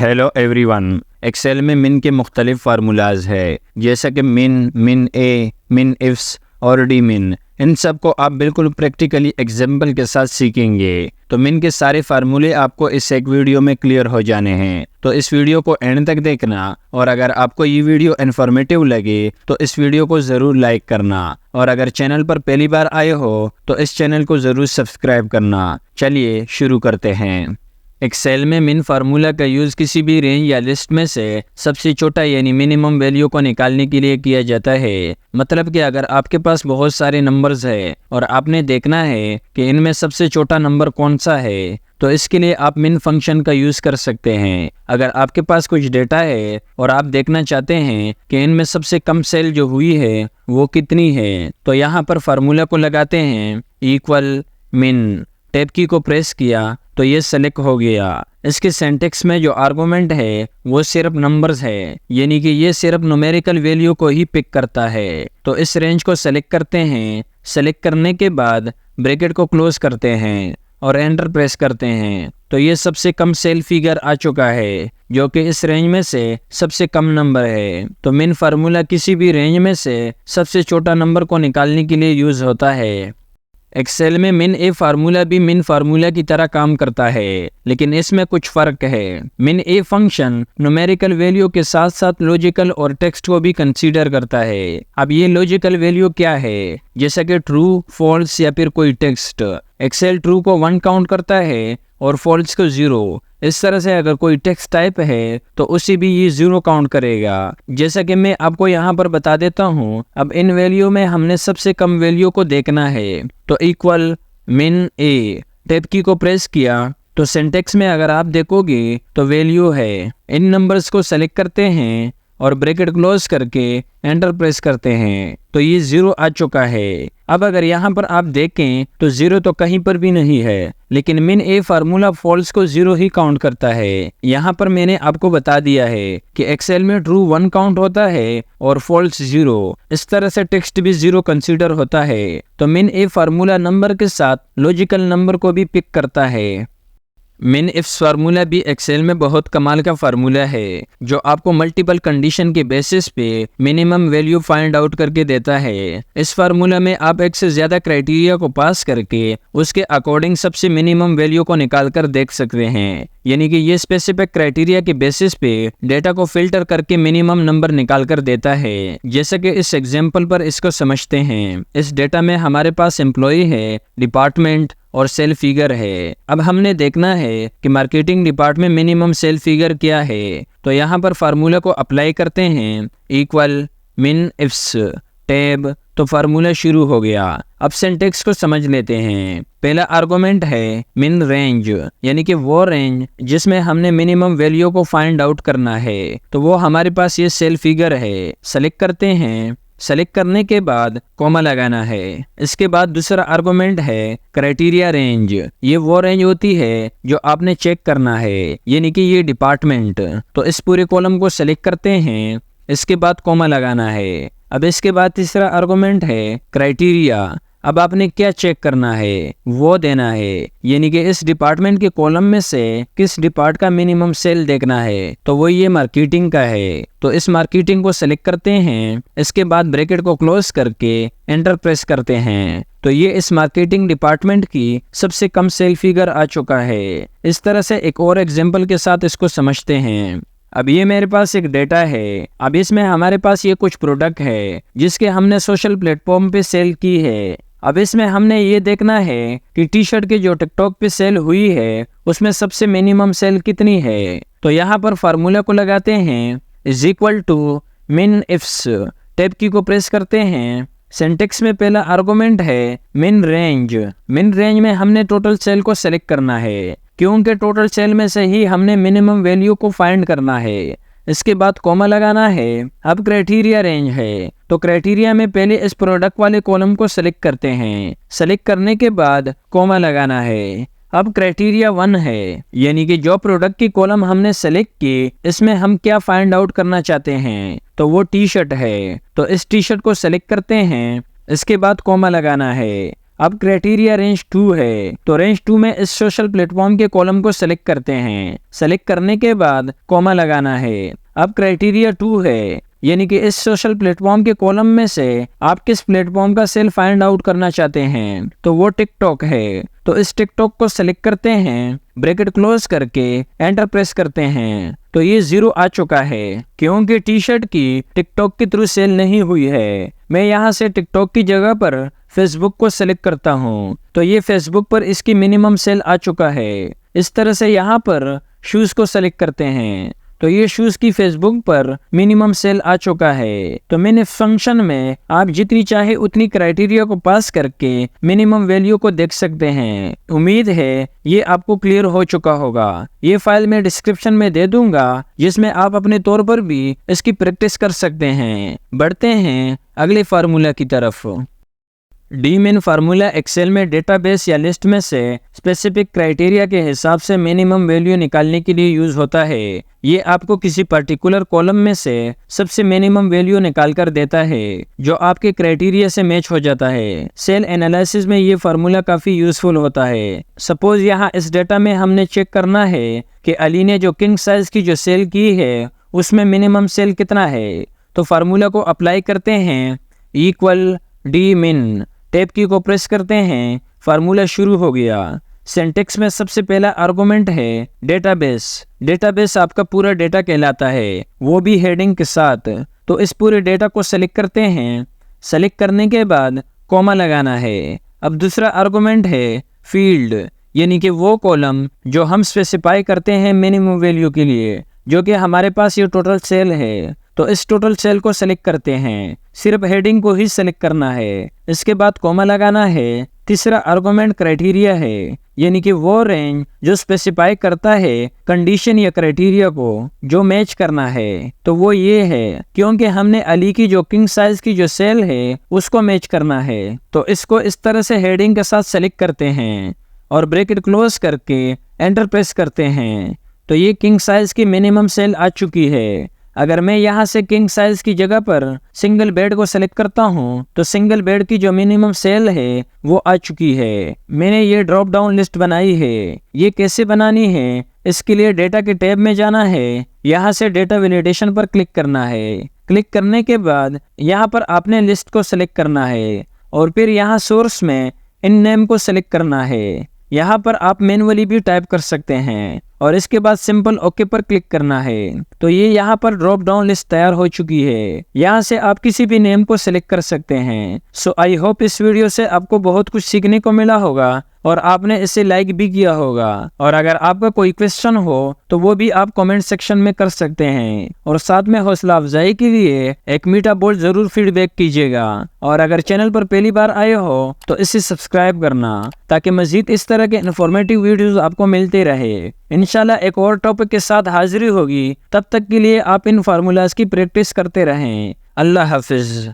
Hello everyone. Excel में मिन के मुख्तलिफ फार्मूलाज है, जैसा कि मिन ए, मिन इफ्स और डी मिन। इन सब को आप बिल्कुल प्रैक्टिकली एग्जाम्पल के साथ सीखेंगे। तो मिन के सारे फार्मूले आपको इस एक वीडियो में क्लियर हो जाने हैं। तो इस वीडियो को एंड तक देखना, और अगर आपको ये वीडियो इन्फॉर्मेटिव लगे तो इस वीडियो को ज़रूर लाइक करना, और अगर चैनल पर पहली बार आए हो तो इस चैनल को ज़रूर सब्सक्राइब करना। चलिए शुरू करते हैं। एक्सेल में मिन फार्मूला का यूज़ किसी भी रेंज या लिस्ट में से सबसे छोटा यानी मिनिमम वैल्यू को निकालने के लिए किया जाता है। मतलब कि अगर आपके पास बहुत सारे नंबर्स है और आपने देखना है कि इनमें सबसे छोटा नंबर कौन सा है, तो इसके लिए आप मिन फंक्शन का यूज़ कर सकते हैं। अगर आपके पास कुछ डेटा है और आप देखना चाहते हैं कि इनमें सबसे कम सेल जो हुई है वो कितनी है, तो यहाँ पर फार्मूला को लगाते हैं इक्वल मिन। टैब की को प्रेस किया तो ये सेलेक्ट हो गया। इसके सिंटैक्स में जो आर्गुमेंट है वो सिर्फ नंबर्स है, यानी कि ये सिर्फ न्यूमेरिकल वैल्यू को ही पिक करता है। तो इस रेंज को सेलेक्ट करते हैं। सेलेक्ट करने के बाद ब्रैकेट को क्लोज करते हैं और एंटर प्रेस करते हैं। तो ये सबसे कम सेल फिगर आ चुका है, जो कि इस रेंज में से सबसे कम नंबर है। तो मिन फार्मूला किसी भी रेंज में से सबसे छोटा नंबर को निकालने के लिए यूज होता है। एक्सेल में मिन ए फार्मूला भी मिन फार्मूला की तरह काम करता है, लेकिन इसमें कुछ फर्क है। मिन ए फंक्शन न्यूमेरिकल वैल्यू के साथ साथ लॉजिकल और टेक्स्ट को भी कंसीडर करता है। अब ये लॉजिकल वैल्यू क्या है, जैसा कि ट्रू, फॉल्स या फिर कोई टेक्स्ट। एक्सेल ट्रू को 1 काउंट करता है और फॉल्स को 0। इस तरह से अगर कोई टेक्स्ट टाइप है तो उसे भी ये 0 काउंट करेगा। जैसा कि मैं आपको यहाँ पर बता देता हूँ। अब इन वैल्यू में हमने सबसे कम वैल्यू को देखना है। तो इक्वल मिन ए, टैब की को प्रेस किया तो सिंटैक्स में अगर आप देखोगे तो वैल्यू है। इन नंबर्स को सेलेक्ट करते हैं और ब्रैकेट क्लोज करके एंटर प्रेस करते हैं, तो ये 0 आ चुका है। अब अगर यहाँ पर आप देखें तो 0 तो कहीं पर भी नहीं है, लेकिन मिन ए फार्मूला फॉल्स को 0 ही काउंट करता है। यहाँ पर मैंने आपको बता दिया है कि एक्सेल में ट्रू 1 काउंट होता है और फॉल्स 0। इस तरह से टेक्स्ट भी 0 कंसीडर होता है। तो मिन ए फार्मूला नंबर के साथ लॉजिकल नंबर को भी पिक करता है। मिन इफ्स फार्मूला भी एक्सेल में बहुत कमाल का फार्मूला है, जो आपको मल्टीपल कंडीशन के बेसिस पे मिनिमम वैल्यू फाइंड आउट करके देता है। इस फार्मूला में आप एक से ज्यादा क्राइटेरिया को पास करके उसके अकॉर्डिंग सबसे मिनिमम वैल्यू को निकाल कर देख सकते हैं। यानी कि ये स्पेसिफिक क्राइटेरिया के बेसिस पे डेटा को फिल्टर करके मिनिमम नंबर निकाल कर देता है। जैसे कि इस एग्जाम्पल पर इसको समझते हैं। इस डेटा में हमारे पास एम्प्लॉय है, डिपार्टमेंट और सेल फिगर है। अब हमने देखना है कि marketing department minimum cell figure क्या है। तो यहाँ पर फार्मूला को अप्लाई करते हैं इक्वल मिन इफ्स टैब, तो फार्मूला शुरू हो गया। अब सिंटैक्स को समझ लेते हैं। पहला आर्गुमेंट है मिन रेंज, यानी कि वो रेंज जिसमें हमने मिनिमम वैल्यू को फाइंड आउट करना है। तो वो हमारे पास ये सेल फिगर है। सेलेक्ट करते हैं। सेलेक्ट करने के बाद कॉमा लगाना है। इसके बाद दूसरा आर्गुमेंट है क्राइटेरिया रेंज। ये वो रेंज होती है जो आपने चेक करना है, यानी कि ये डिपार्टमेंट। तो इस पूरे कॉलम को सेलेक्ट करते हैं। इसके बाद कॉमा लगाना है। अब इसके बाद तीसरा आर्गुमेंट है क्राइटेरिया। अब आपने क्या चेक करना है वो देना है, यानी कि इस डिपार्टमेंट के कॉलम में से किस डिपार्ट का मिनिमम सेल देखना है। तो वो ये मार्केटिंग का है। तो इस मार्केटिंग को सेलेक्ट करते हैं। इसके बाद ब्रैकेट को क्लोज करके एंटर प्रेस करते हैं। तो ये इस मार्केटिंग डिपार्टमेंट की सबसे कम सेल फिगर आ चुका है। इस तरह से एक और एग्जाम्पल के साथ इसको समझते हैं। अब ये मेरे पास एक डेटा है। अब इसमें हमारे पास ये कुछ प्रोडक्ट है जिसके हमने सोशल प्लेटफॉर्म पे सेल की है। अब इसमें हमने ये देखना है कि टी शर्ट की जो टिकटॉक पे सेल हुई है उसमें सबसे मिनिमम सेल कितनी है। तो यहाँ पर फार्मूला को लगाते हैं इज इक्वल टू मिन इफ्स, टैब की को प्रेस करते हैं। सिंटैक्स में पहला आर्गुमेंट है मिन रेंज। मिन रेंज में हमने टोटल सेल को सेलेक्ट करना है, क्योंकि टोटल सेल में से ही हमने मिनिमम वैल्यू को फाइंड करना है। इसके बाद कॉमा लगाना है। अब क्राइटेरिया रेंज है, तो क्राइटेरिया में पहले इस प्रोडक्ट वाले कॉलम को सेलेक्ट करते हैं। सेलेक्ट करने के बाद कॉमा लगाना है। अब क्राइटेरिया 1 है, यानी कि जो प्रोडक्ट की कॉलम हमने सेलेक्ट की इसमें हम क्या फाइंड आउट करना चाहते हैं, तो वो टी शर्ट है। तो इस टी शर्ट को सेलेक्ट करते हैं। इसके बाद कॉमा लगाना है। अब क्राइटेरिया रेंज 2 है, तो रेंज 2 में इस सोशल प्लेटफॉर्म के कॉलम को सेलेक्ट करते हैं। सेलेक्ट करने के बाद कॉमा लगाना है। अब क्राइटेरिया 2 है, यानी कि इस सोशल प्लेटफॉर्म के कॉलम में से आप किस प्लेटफॉर्म का सेल फाइंड आउट करना चाहते हैं, तो वो टिकटॉक है। तो इस टिकटॉक को सेलेक्ट करते हैं, ब्रैकेट क्लोज करके एंटर प्रेस करते हैं, तो ये 0 आ चुका है क्योंकि टी शर्ट की टिकटॉक के थ्रू सेल नहीं हुई है। मैं यहाँ से टिकटॉक की जगह पर फेसबुक को सेलेक्ट करता हूँ, तो ये फेसबुक पर इसकी मिनिमम सेल आ चुका है। इस तरह से यहाँ पर शूज को सेलेक्ट करते हैं, तो ये शूज की फेसबुक पर मिनिमम सेल आ चुका है। तो मैंने फंक्शन में आप जितनी चाहे उतनी क्राइटेरिया को पास करके मिनिमम वैल्यू को देख सकते हैं। उम्मीद है ये आपको क्लियर हो चुका होगा। ये फाइल मैं डिस्क्रिप्शन में दे दूंगा, जिसमें आप अपने तौर पर भी इसकी प्रैक्टिस कर सकते हैं। बढ़ते हैं अगले फार्मूला की तरफ। डीमिन फार्मूला एक्सेल में डेटाबेस या लिस्ट में से स्पेसिफिक क्राइटेरिया के हिसाब से मिनिमम वैल्यू निकालने के लिए यूज होता है। ये आपको किसी पर्टिकुलर कॉलम में से सबसे मिनिमम वैल्यू निकाल कर देता है जो आपके क्राइटेरिया से मैच हो जाता है। सेल एनालिसिस में ये फार्मूला काफी यूजफुल होता है। सपोज यहाँ इस डेटा में हमने चेक करना है कि अली ने जो किंग साइज की जो सेल की है उसमें मिनिमम सेल कितना है। तो फार्मूला को अप्लाई करते हैं, इक्वल डी मिन, टैब की को प्रेस करते हैं, फार्मूला शुरू हो गया। सिंटेक्स में सबसे पहला आर्गुमेंट है डेटाबेस। डेटाबेस आपका पूरा डेटा कहलाता है, वो भी हेडिंग के साथ। तो इस पूरे डेटा को सेलेक्ट करते हैं। सेलेक्ट करने के बाद कॉमा लगाना है। अब दूसरा आर्गुमेंट है फील्ड, यानी कि वो कॉलम जो हम स्पेसिफाई करते हैं मिनिमम वैल्यू के लिए, जो कि हमारे पास ये टोटल सेल है। तो इस टोटल सेल को सेलेक्ट करते हैं, सिर्फ हेडिंग को ही सेलेक्ट करना है। इसके बाद कॉमा लगाना है। तीसरा आर्गुमेंट क्राइटेरिया है, यानी कि वो रेंज जो स्पेसिफाई करता है कंडीशन या क्राइटेरिया को जो मैच करना है। तो वो ये है, क्योंकि हमने अली की जो किंग साइज की जो सेल है उसको मैच करना है। तो इसको इस तरह से हेडिंग के साथ सेलेक्ट करते हैं और ब्रैकेट क्लोज करके एंटर प्रेस करते हैं। तो ये किंग साइज की मिनिमम सेल आ चुकी है। अगर मैं यहाँ से किंग साइज की जगह पर सिंगल बेड को सेलेक्ट करता हूँ, तो सिंगल बेड की जो मिनिमम सेल है वो आ चुकी है। मैंने ये ड्रॉप डाउन लिस्ट बनाई है। ये कैसे बनानी है, इसके लिए डेटा के टैब में जाना है। यहाँ से डेटा वैलिडेशन पर क्लिक करना है। क्लिक करने के बाद यहाँ पर आपने लिस्ट को सेलेक्ट करना है और फिर यहाँ सोर्स में इन नेम को सेलेक्ट करना है। यहाँ पर आप मैन्युअली भी टाइप कर सकते हैं और इसके बाद सिंपल ओके पर क्लिक करना है। तो ये यहाँ पर ड्रॉप डाउन लिस्ट तैयार हो चुकी है। यहाँ से आप किसी भी नेम को सिलेक्ट कर सकते हैं। सो आई होप इस वीडियो से आपको बहुत कुछ सीखने को मिला होगा और आपने इसे लाइक भी किया होगा। और अगर आपका कोई क्वेश्चन हो तो वो भी आप कमेंट सेक्शन में कर सकते हैं। और साथ में हौसला अफजाई के लिए एक मीठा बोल जरूर फीडबैक कीजिएगा। और अगर चैनल पर पहली बार आए हो तो इसे सब्सक्राइब करना, ताकि मजीद इस तरह के इन्फॉर्मेटिव वीडियोस आपको मिलते रहे। इंशाल्लाह एक और टॉपिक के साथ हाजिरी होगी। तब तक के लिए आप इन फार्मूलाज की प्रैक्टिस करते रहें। अल्लाह हाफिज।